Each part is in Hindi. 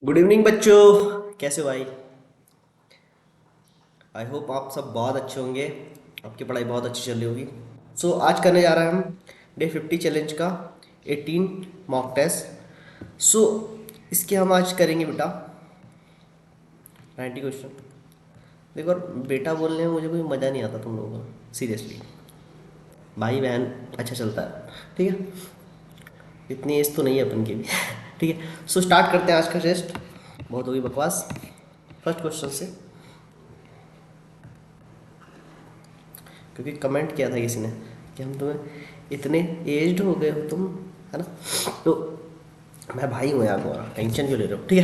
गुड इवनिंग बच्चों। कैसे हो भाई? आई होप आप सब बहुत अच्छे होंगे। आपकी पढ़ाई बहुत अच्छी चल रही होगी। आज करने जा रहे हैं हम डे 50 चैलेंज का 18 मॉक टेस्ट। इसके हम आज करेंगे बेटा 90 क्वेश्चन। देखो, और बेटा बोलने में मुझे कोई मज़ा नहीं आता तुम लोगों को, सीरियसली। भाई बहन अच्छा चलता है, ठीक है। इतनी एज तो नहीं है अपन की भी ठीक है। स्टार्ट करते हैं आज का टेस्ट। बहुत होगी बकवास। फर्स्ट क्वेश्चन से, क्योंकि कमेंट किया था किसी ने कि हम तुम्हें इतने एज्ड हो गए हो तुम, है ना। तो मैं भाई हूँ यार तुम्हारा, टेंशन क्यों ले रहे हो, ठीक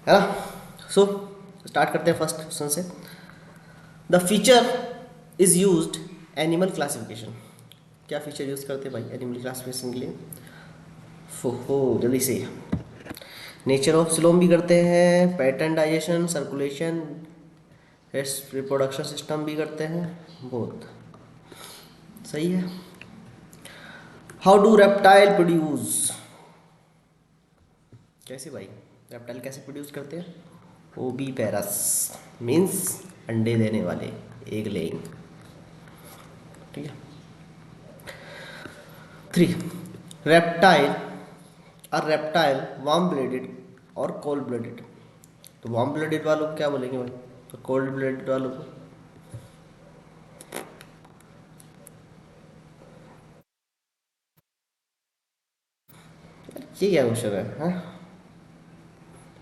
है ना। सो स्टार्ट करते हैं फर्स्ट क्वेश्चन से। The feature is used animal classification. क्या फीचर यूज़ करते हैं भाई एनिमल क्लासिफिकेशन के लिए? हो जल्दी से। नेचर ऑफ सिलोम भी करते हैं, pattern digestion, circulation, reproduction system भी करते हैं। बहुत सही है। How do reptile produce? कैसे भाई, रेप्टाइल कैसे प्रोड्यूस करते हैं? ओबी पैरस मीन्स अंडे देने वाले, एग लेइंग, ठीक है। 3, रेप्टाइल और रेप्टाइल वार्म ब्लडेड और कोल्ड ब्लडेड। तो वार्म ब्लडेड वालों को क्या बोलेंगे भाई, तो कोल्ड ब्लडेड वालों को? ये क्या क्वेश्चन है, हाँ?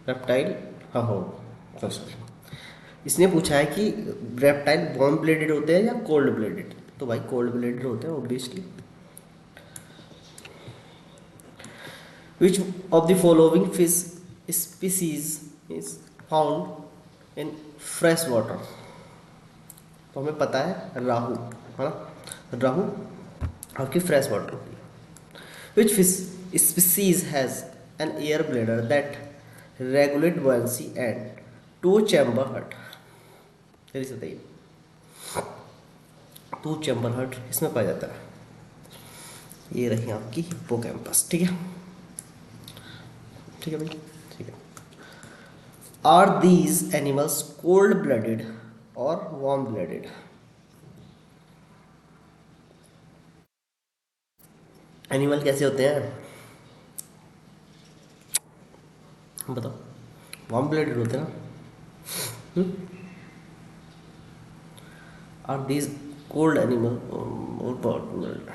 रेप्टाइल, हाँ हो, सॉरी। इसने पूछा है कि रेप्टाइल वार्म ब्लडेड होते हैं या कोल्ड ब्लडेड, तो भाई कोल्ड ब्लडेड होते हैं obviously. Which of the following fish species is found in fresh water? तो हमें पता है राहू, है ना। राहू आपकी फ्रेश वाटर होती है। Which fish species has an air bladder that regulate buoyancy and two chamber heart? जल्दी से बताइए। टू चैम्बर हार्ट इसमें पाया जाता है। ये रही आपकी हिप्पोकैम्पस, ठीक है। ठीक है भाई, ठीक है। Are these animals cold blooded और वार्म ब्लडेड? एनिमल कैसे होते हैं बताओ? वार्म ब्लडेड होते हैं ना। आर दीज कोल्ड एनिमल और ब्लडेड?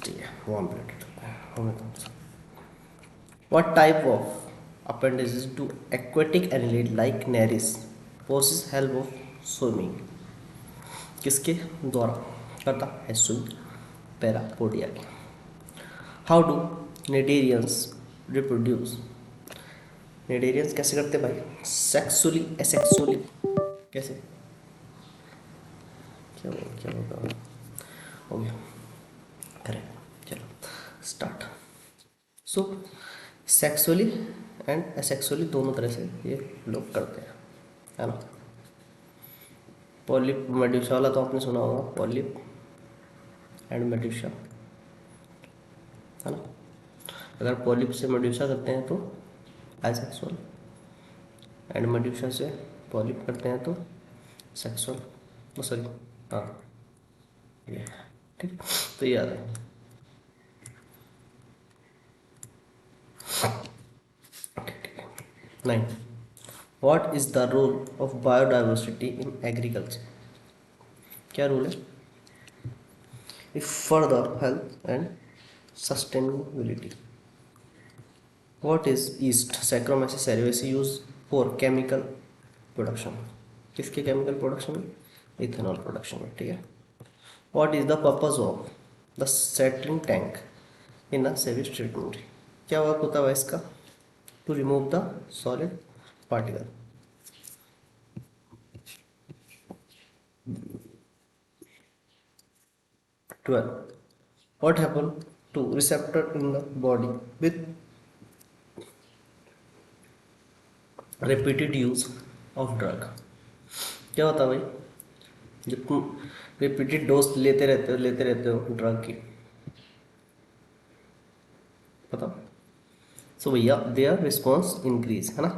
ठीक है, warm blooded. What type of appendages do aquatic annelid like Nereis possess help of swimming? किसके द्वारा करता है स्विम? पैरापोडिया के। How do cnidarians reproduce? Cnidarians कैसे करते भाई? Sexually asexually? कैसे, क्या होगा? हो गया, करेक्ट। चलो start. So sexually and asexually दोनों तरह से ये लोग करते हैं, है ना। पॉलिप मेड्यूसा वाला तो आपने सुना होगा, पॉलिप एंड मेड्यूसा, है ना। अगर पॉलिप से मेड्यूसा करते हैं तो एसेक्सुअल, एंड मेड्यूसा से पॉलिप करते हैं तो सेक्सुअल। तो सॉरी, हाँ ये, ठीक। तो ये याद है। 9, what is the role of biodiversity in agriculture? क्या रोल है? For the health and sustainability. What is yeast Saccharomyces cerevisiae use for chemical production? किसके केमिकल प्रोडक्शन में? इथेनॉल प्रोडक्शन में, ठीक है। What is the purpose of the settling tank in a sewage treatment? क्या वर्क होता है इसका? To remove the solid particle. 12, what happen to receptor in the body with repeated use of drug? क्या होता है भाई जब तुम रिपीटेड डोज लेते रहते हो ड्रग की, बताओ। सो भैया देयर रिस्पॉन्स इंक्रीज, है ना।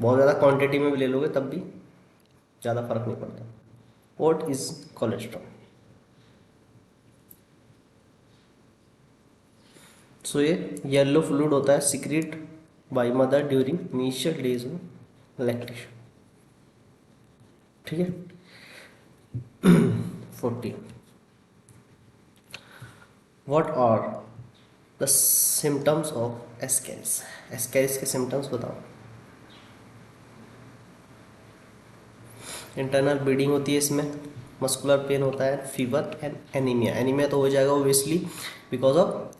बहुत ज़्यादा क्वांटिटी में भी ले लोगे तब भी ज़्यादा फर्क नहीं पड़ता। What is cholesterol? सो ये येलो फ्लूइड होता है secrete by mother during initial days of lactation, ठीक है। 40 what are the symptoms of Ascaris? Ascaris के सिम्टम्स बताओ। इंटरनल ब्लीडिंग होती है इसमें, मस्कुलर पेन होता है, फीवर एंड एनीमिया। एनीमिया तो हो जाएगा ओबियसली बिकॉज ऑफ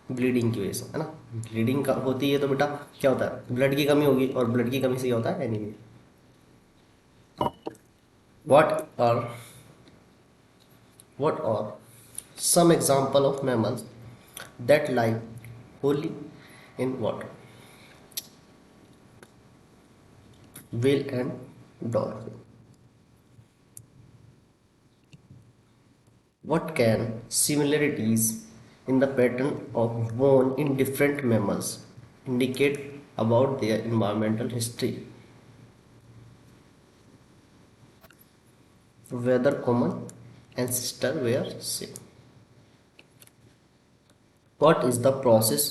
ब्लीडिंग की वजह से, है ना। ब्लीडिंग होती है तो बेटा क्या होता है, ब्लड की कमी होगी, और ब्लड की कमी से क्या होता है, anaemia. What are what are some example of mammals that live wholly in water? Whale and dolphin. What can similarities in the pattern of bone in different mammals indicate about their environmental history? Whether common ancestor were same. What is the process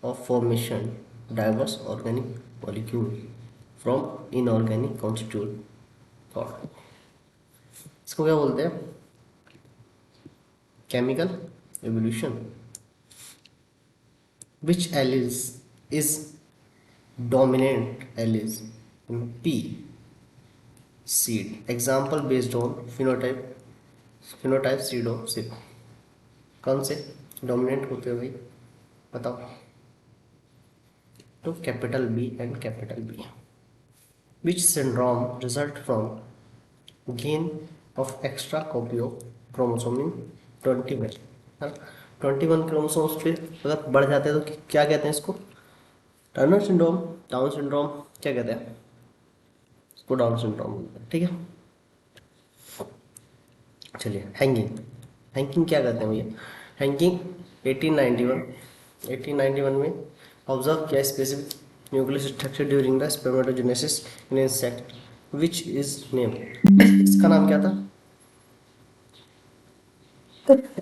of formation diverse organic molecules from inorganic constituent thought? इसको क्या बोलते हैं, chemical evolution. Which allele is dominant allele in pea seed? Example based on phenotype seed of seed। कौन से डोमिनेंट होते हैं भाई, बताओ। तो capital B and capital B. Which syndrome result from gain of extra copy of chromosome in 21, है ना। 21 क्रोमोसोम्स पे अगर बढ़ जाते हैं तो क्या कहते हैं इसको, टर्नर सिंड्रोम, डाउन सिंड्रोम, क्या कहते हैं इसको, डाउन सिंड्रोम बोलते हैं, ठीक है। चलिए हैंगिंग। हैंगिंग क्या कहते हैं भैया, हैंगिंग 1891 में ऑब्जर्व किया specific nucleus structure during the spermatogenesis in insect which is name. इसका नाम क्या था,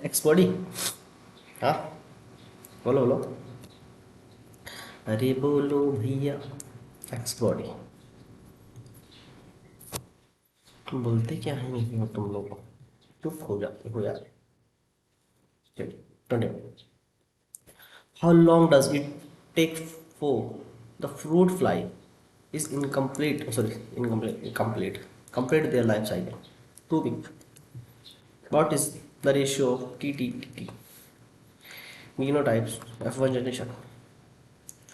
एक्सबॉडी। हाँ बोलो बोलो, अरे बोलो भैया, एक्सबॉडी। बोलते क्या है नहीं हो तुम लोग, चुप हो जाते हो यार। चलिए 21। How long does it take for the fruit fly is incomplete? Oh, sorry, complete their life cycle. 2 weeks. What is the ratio of TTT? Genotypes F1 generation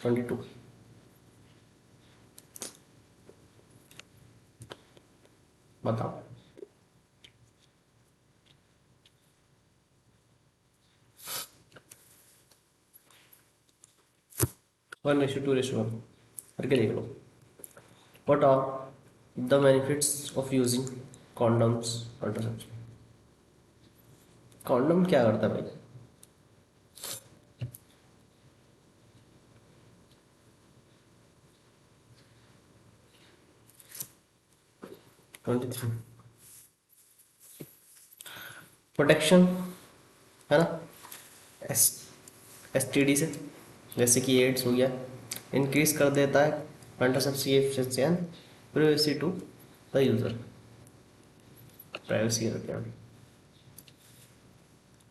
22. बताओ। 1:2:1 करके देख लो। What are the benefits of using condoms contraception? Condom क्या करता है भाई, 23। प्रोटेक्शन, है ना, एस STD से, जैसे कि एड्स हो गया, इंक्रीज कर देता है contraceptive efficiency and privacy to the user, privacy रखते हैं।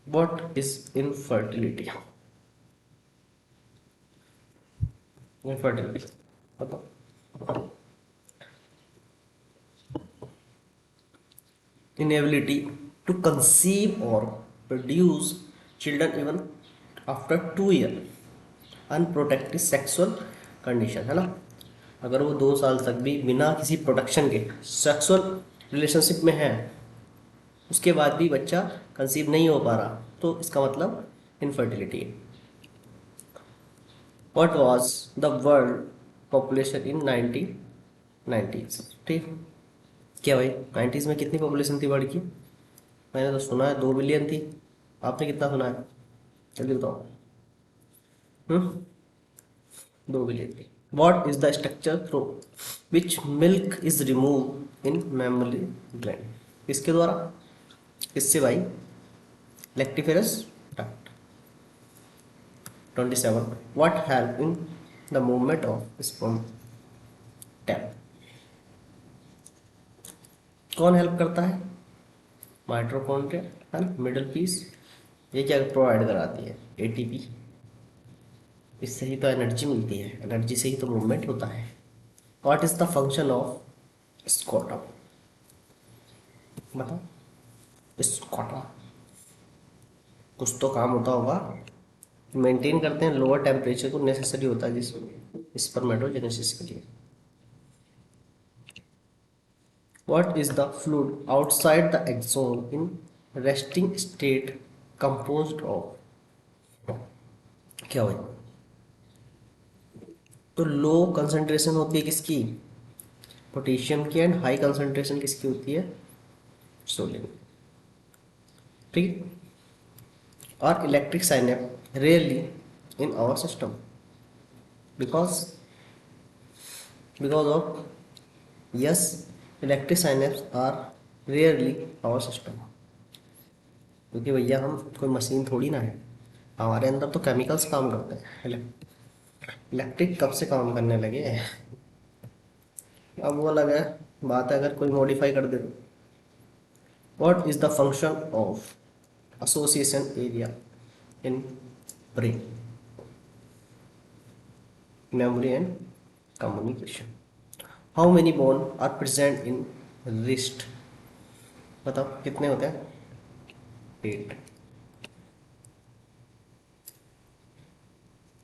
What is infertility? इनफर्टिलिटी बताओ। इनएबिलिटी टू कंसीव और produce children even after 2 year, unprotected sexual condition, है ना। अगर वो 2 साल तक भी बिना किसी प्रोटेक्शन के सेक्सुअल रिलेशनशिप में है, उसके बाद भी बच्चा कंसीव नहीं हो पा रहा, तो इसका मतलब इनफर्टिलिटी है। What was the world population in 1990s? ठीक, क्या भाई 90s में कितनी पॉपुलेशन थी वर्ल्ड की? मैंने तो सुना है 2 बिलियन थी, आपने कितना सुना है, जल्दी बताओ। दो भी लेती। What is the structure through which milk is remove in mammary gland? किसके द्वारा? इससे भाई, lactiferous duct. 27, what help in the movement of sperm tap? कौन हेल्प करता है? माइटोकॉन्ड्रिया, है ना, मिडल पीस। ये क्या प्रोवाइड कराती है? एटीपी। इससे ही तो एनर्जी मिलती है, एनर्जी से ही तो मूवमेंट होता है। What is the function of स्कोटा? बताओ। स्कोटा कुछ तो काम होता होगा, मेंटेन करते हैं लोअर टेम्परेचर को, नेसेसरी होता है जिसमें स्पर्मेटोजेनेसिस के लिए। What is the fluid outside the axon in resting state composed of? क्या हुआ? तो लो कंसंट्रेशन होती है किसकी? पोटेशियम की। एंड हाई कंसंट्रेशन किसकी होती है? सोडियम। ठीक है। और electric synapse rarely in our system because of, yes, electric synapses are rarely our system. क्योंकि भैया हम कोई मशीन थोड़ी ना है, हमारे अंदर तो केमिकल्स काम करते हैं। इलेक्ट्रिक कब से काम करने लगे हैं? अब वो अलग है बात है, अगर कोई मॉडिफाई कर दे तो। What is the function of association area in brain, memory and communication? How many bone are present in wrist? बताओ कितने होते हैं? 8.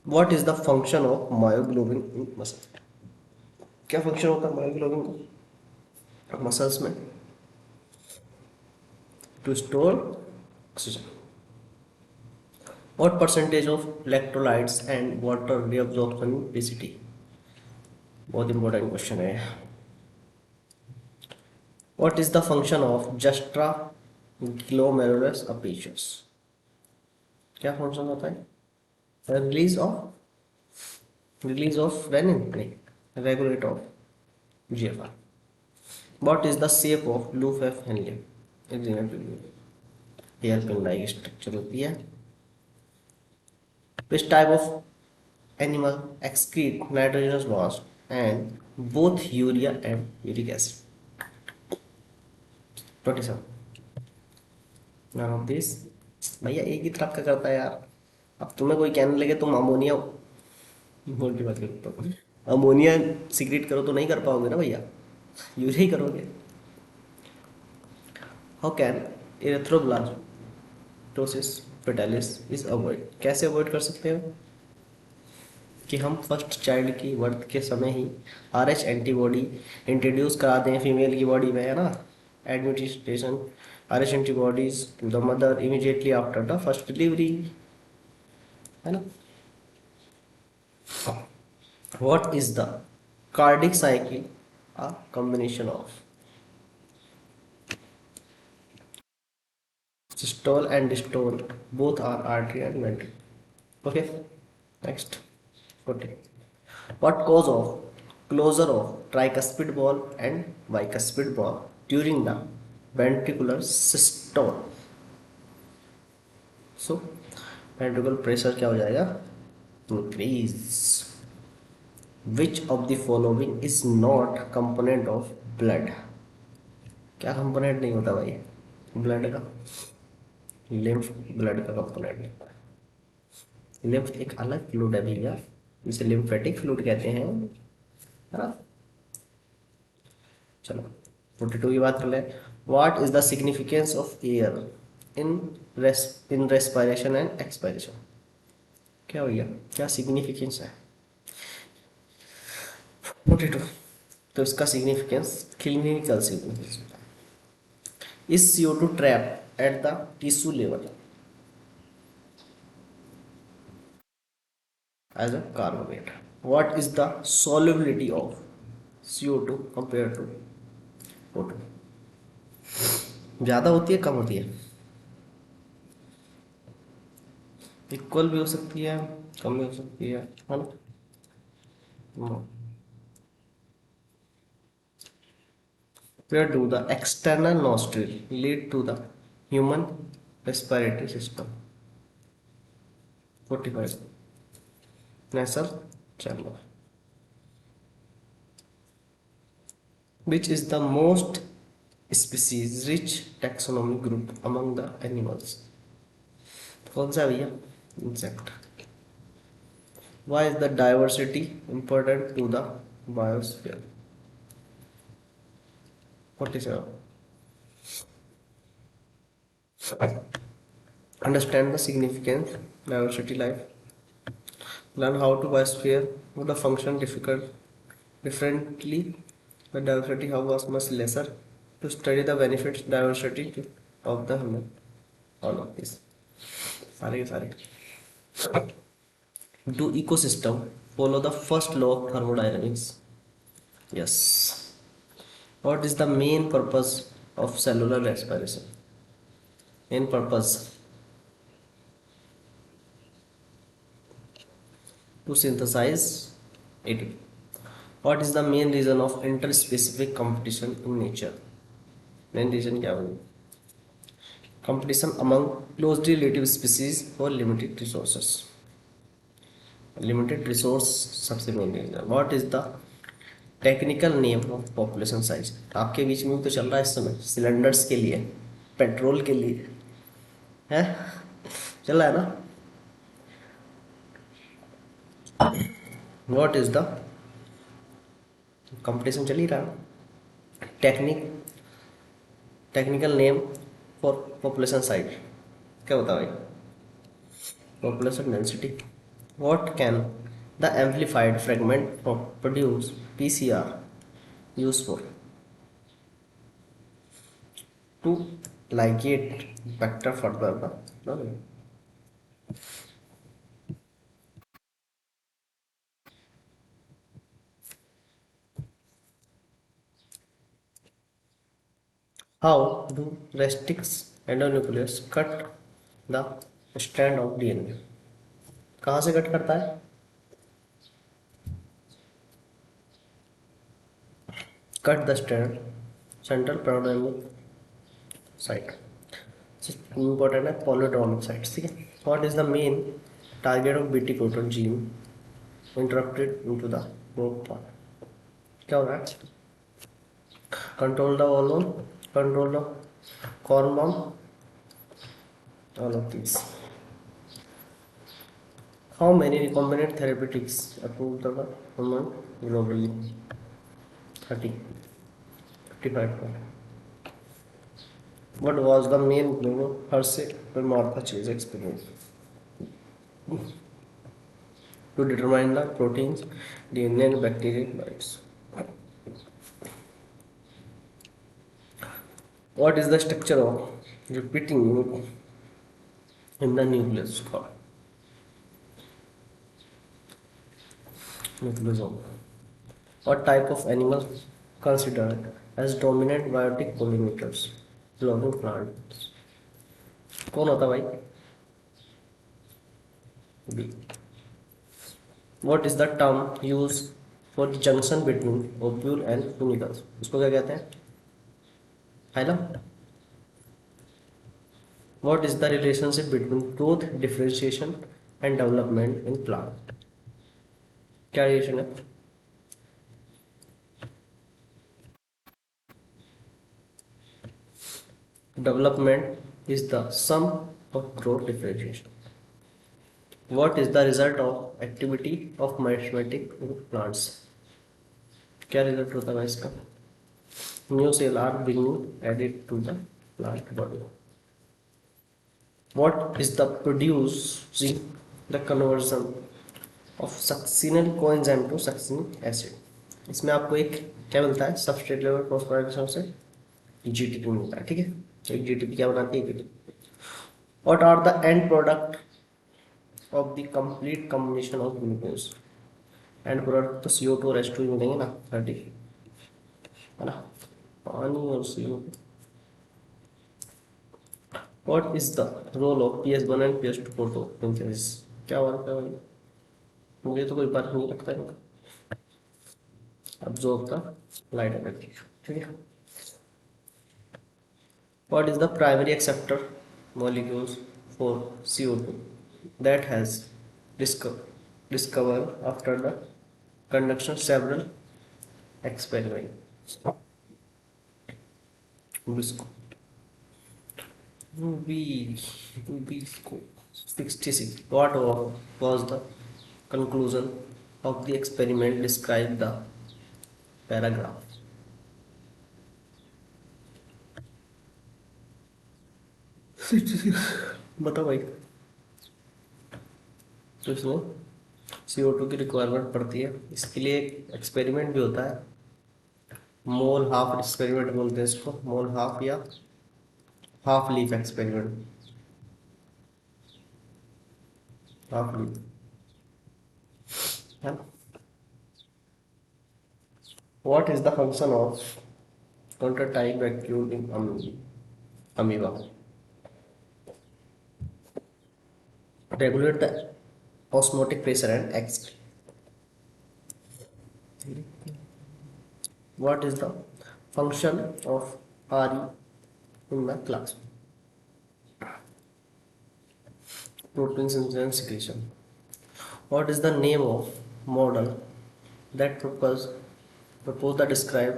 What is the function of myoglobin in muscle? क्या फंक्शन होता है मायोग्लोबिन को मसल्स में? To store oxygen. What percentage of electrolytes and water reabsorption in obesity? बहुत इंपॉर्टेंट क्वेश्चन है। What is the function of justra glomerulus apiaceus? क्या फंक्शन होता है? रिलीज ऑफ रेनिन, नहीं, regulate of GFR. What is the shape of loop of Henle? Hairpin like structure होती है। Which type of animal excrete nitrogenous gas and both urea and uric acid? 27, none of this। भैया एक ही तरफ का करता है यार। अब तुम्हें कोई कहने लगे तुम अमोनिया बोल के बात करता हूँ, अमोनिया सिक्रेट करो तो नहीं कर पाओगे ना भैया, यूरिया ही करोगे। How can erythroblastosis fetalis is avoid? कैसे अवॉइड कर सकते हो? कि हम फर्स्ट चाइल्ड की बर्थ के समय ही RH एंटीबॉडी इंट्रोड्यूस करा दें फीमेल की बॉडी में, है ना, administration RH antibodies to the mother immediately after the first delivery, है ना। What is the cardiac cycle? A combination of systole and distole, both are artery and vein. Okay, next 40. What cause of closure of tricuspid valve and bicuspid valve during the ventricular systole? So ventricular pressure क्या हो जाएगा? Increase. Which of the following is not component of blood? क्या कंपोनेंट नहीं होता भाई ब्लड का? लिम्फ ब्लड का कंपोनेंट है। लिम्फ एक अलग फ्लूइड है भैया, इसे लिम्फेटिक फ्लूइड कहते हैं, है ना। चलो 42 की बात कर ले। What is the significance of air in respiration and expiration? क्या भैया क्या सिग्निफिकेंस है? 42, तो इसका significance, clinical significance is CO2 trap at the tissue level as a carbonate. What is the solubility of CO2 compared to O2? ज़्यादा होती है कम होती है? इक्वल भी हो सकती है, कम भी हो सकती है ना। Where do the external nostril lead to the human respiratory system? 45. Nasal chamber. Which is the most species rich taxonomy group among the animals? कौन सा है भैया? Insect. Why is the diversity important to the biosphere? 47. Understand the significance diversity life. Learn how to biosphere the function differently. The diversity how was much lesser. To study the benefits diversity of the human. All of this. सारे के सारे. Do ecosystem follow the first law of thermodynamics? Yes. What is the main purpose of cellular respiration? Main purpose to synthesize ATP. What is the main reason of interspecific competition in nature? Main reason क्या होगी? Competition among closely related species for limited resources. Limited resource सबसे main reason. What is the technical name of population size? आपके बीच में भी तो चल रहा है इस समय, सिलेंडर्स के लिए, पेट्रोल के लिए है, चल रहा है ना? व्हाट इज द कंपटीशन चल ही रहा है, technical name for population size क्या होता है भाई? Population density. What can the amplified fragment of produce PCR use for? To ligate vector further the learning. How do restricts endonuclease cut the strand of DNA? कहाँ से कट करता है? Cut the strand central prodromic site. Important है polydromic sites. ठीक है. What is the main target of BT protein gene interrupted into the growth path? क्या हो रहा है? Control the hormone, control the hormone, all of these. How many recombinant therapeutics approved the hormone globally? 30, 55. What was the main goal of Hershey and Martha Chase experiment? To determine the proteins, DNA and bacterial bites. What is the structure of repeating in the nucleus called? Nucleosome. What type of animal considered as dominant biotic pollinators? Flowering plants. कौन होता भाई? B. What is the term used for junction between ovule and funicles? उसको क्या कहते हैं? Phylum. What is the relationship between growth, differentiation and development in plant? क्या रिलेशन है? Development is the sum of growth differentiation. What is the result of activity of merismatic plants? क्या रिजल्ट होता है इसका? New cell are being added to the plant body. What is the producing the conversion of succinyl coenzyme to succinic acid? इसमें आपको एक क्या मिलता है? सबस्ट्रेट लेवल फॉस्फोराइलेशन से जीटीपी मिलता है. ठीक है. एक जीटीपी क्या बनाती है? What are the end product of the complete combination of glucose? And product तो CO2 और H2 मिलेंगे ना. 30 है ना, पानी और CO2. What is the role of PS1 and PS2 photosynthesis? क्या वर्क है भाई? मुझे तो कोई बात नहीं लगता है. absorb the light energy. ठीक है. What is the primary acceptor molecules for CO2 that has disco- discovered after the conduction of several experiments? Bisco. Bisco. 66. What was the conclusion of the experiment? Describe the paragraph. बताओ भाई. तो इसमें CO2 की रिक्वायरमेंट पड़ती है, इसके लिए एक एक्सपेरिमेंट भी होता है, मोल हाफ एक्सपेरिमेंट बोलते हैं इसको, मोल हाफ या half leaf experiment. Half leaf है. What is the function of counter type vacuole in amoeba? Regulate the osmotic pressure and exit. What is the function of RE in the class? Protein synthesis and secretion. What is the name of model that propose the describe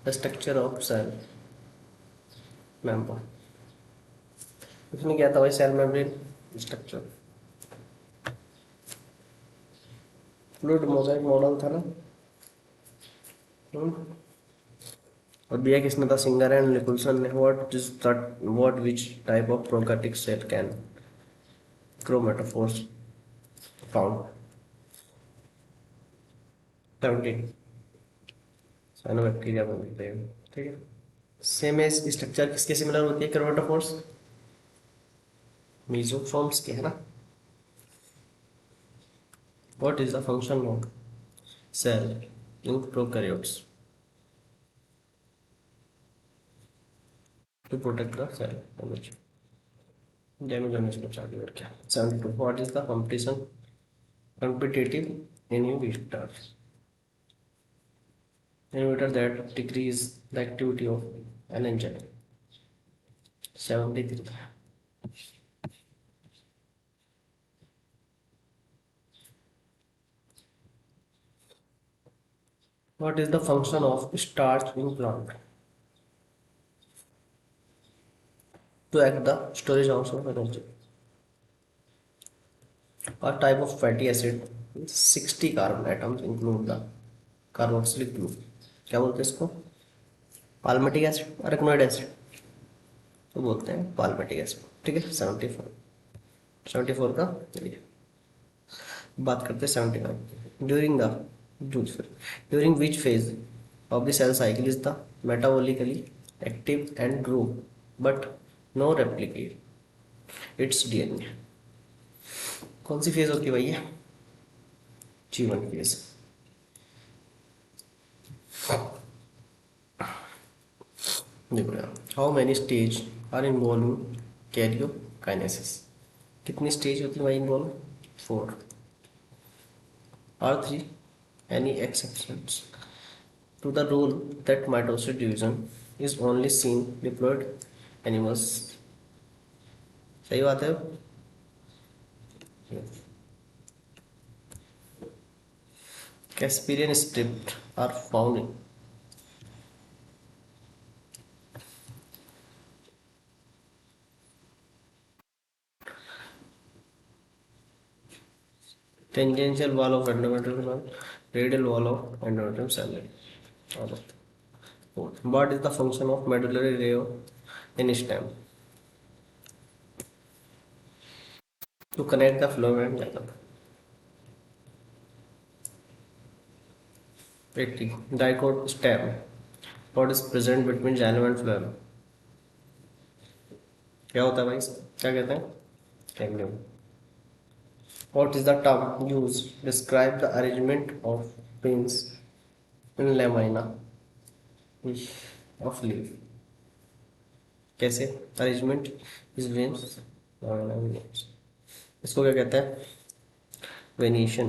the structure of cell membrane? इसमें क्या था भाई? Cell membrane structure. Fluid mosaic model था ना. हम्म. और दिया किसने था? सिंगर एंड निकोलसन ने. What which type of prokaryotic cell can chromatophores found? 17. Cyanobacteria में मिलते हैं. ठीक है. सेम एज स्ट्रक्चर किसके सिमिलर होती है क्रोमेटोफोर्स? मीजोफॉर्म्स के, है ना. What is the function of cell in prokaryotes? To protect the cell damage होने से बचा के. और क्या. 72. What is the competition competitive inhibitor that decrease the activity of an enzyme? 73. What is the function of starch in plant? To act the storage house of energy. A type of fatty acid with 60 carbon atoms include the carboxylic group. क्या बोलते हैं इसको? पाल्मेटिक एसिड, अरेकनोइड एसिड तो बोलते हैं पाल्मेटिक एसिड. ठीक है. 74 का ये. बात करते हैं 79. During which phase of the cell cycle is the metabolically active and grow but no replicate its DNA? कौन सी फेज होती है भैया? G1 phase. देखो यार, how many stage are involve in karyokinesis? कितनी स्टेज होती है भाई involve? 4. Are 3 any exceptions to the rule that mitosis division is only seen diploid animals? सही बात है. Casparian script are found in tangential wall of endometrium cell, radial wall of endometrium cell. What is the function of medullary layer in stem? To connect the phloem and xylem. 80. Dicot stem. What is present between xylem and phloem? क्या होता है भाई? क्या कहते हैं? Ganglion. What is the term used to describe the arrangement of veins in lamina of leaf? कैसे अरेंजमेंट इज वेन्स? इसको क्या कहते हैं? Venation.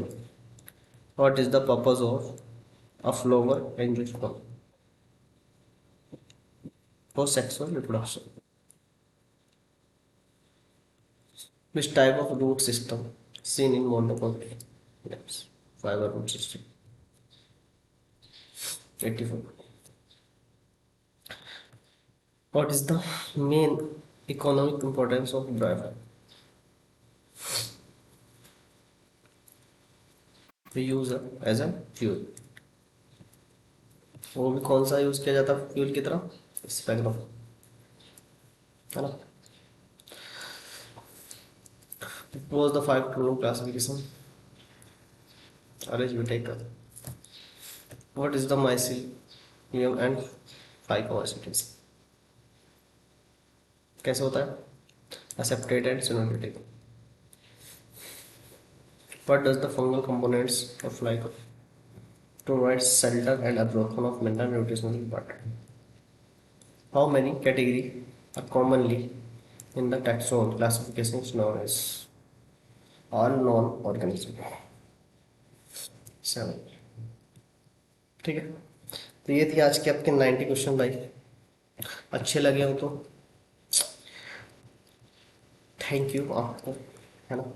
What is the purpose of of lower angiosperm for sexual reproduction. Which type of root system seen in monocotyledons? Yes, fiber root system. 84. What is the main economic importance of dry we use as a fuel. वो भी कौन सा यूज किया जाता है फ्यूल की तरह? स्पेगनम, है ना. Was the 5 Tolo classification? Arrange we take. What is the mycelium and phycoacids? कैसे होता है? Aseptate and synoditic. What does the fungal components of like provide shelter and absorption of mineral nutritional part? How many categories are commonly in the taxon classifications known as all known organism? 7. ठीक है. तो ये थी आज के आपके 90 क्वेश्चन भाई. अच्छे लगे हो तो थैंक यू आपको, है ना.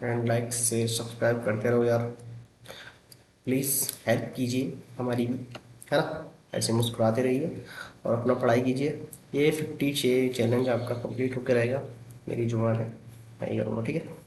एंड लाइक शेयर सब्सक्राइब करते रहो यार. प्लीज़ हेल्प कीजिए हमारी भी, है ना. ऐसे मुस्कुराते रहिए और अपना पढ़ाई कीजिए. ये 50 चैलेंज आपका कंप्लीट होकर रहेगा. मेरी जुबान है, मैं ही करूँगा. ठीक है.